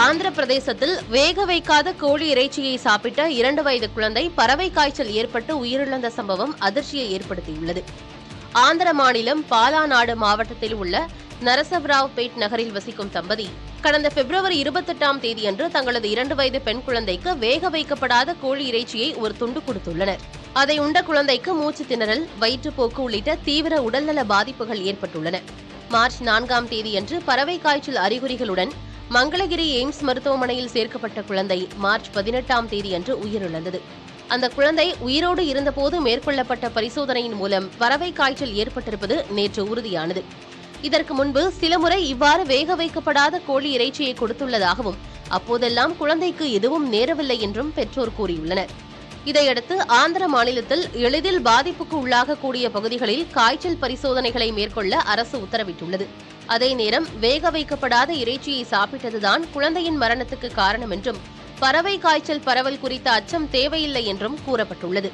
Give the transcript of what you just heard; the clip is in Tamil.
ஆந்திர பிரதேசத்தில் வேக வைக்காத கோழி இறைச்சியை சாப்பிட்ட 2 வயது குழந்தை பறவை காய்ச்சல் ஏற்பட்டு உயிரிழந்த சம்பவம் அதிர்ச்சியை ஏற்படுத்தியுள்ளது. ஆந்திர மாநிலம் பாலாநாடு மாவட்டத்தில் உள்ள நரசவராவ்பேட் நகரில் வசிக்கும் தம்பதி கடந்த பிப்ரவரி 28ஆம் தேதியன்று தங்களது 2 வயது பெண் குழந்தைக்கு வேக வைக்கப்படாத கோழி இறைச்சியை ஒரு துண்டு கொடுத்துள்ளனர். அதை உண்ட குழந்தைக்கு மூச்சு திணறல், வயிற்றுப்போக்கு உள்ளிட்ட தீவிர உடல்நல பாதிப்புகள் ஏற்பட்டுள்ளன. மார்ச் 4ஆம் தேதியன்று பறவை காய்ச்சல் அறிகுறிகளுடன் மங்களகிரி எய்ம்ஸ் மருத்துவமனையில் சேர்க்கப்பட்ட குழந்தை மார்ச் 18ஆம் தேதியன்று உயிரிழந்தது. அந்த குழந்தை உயிரோடு இருந்தபோது மேற்கொள்ளப்பட்ட பரிசோதனையின் மூலம் பறவை காய்ச்சல் ஏற்பட்டிருப்பது நேற்று உறுதியானது. இதற்கு முன்பு சில முறை இவ்வாறு வேக வைக்கப்படாத கோழி இறைச்சியை கொடுத்துள்ளதாகவும் அப்போதெல்லாம் குழந்தைக்கு எதுவும் நேரவில்லை என்றும் பெற்றோர் கூறியுள்ளனர். இதையடுத்து ஆந்திர மாநிலத்தில் எளிதில் பாதிப்புக்கு உள்ளாகக்கூடிய பகுதிகளில் காய்ச்சல் பரிசோதனைகளை மேற்கொள்ள அரசு உத்தரவிட்டுள்ளது. அதே நேரம் வேக வைக்கப்படாத இறைச்சியை சாப்பிட்டதுதான் குழந்தையின் மரணத்துக்கு காரணம் என்றும் பறவை காய்ச்சல் பரவல் குறித்த அச்சம் தேவையில்லை என்றும் கூறப்பட்டுள்ளது.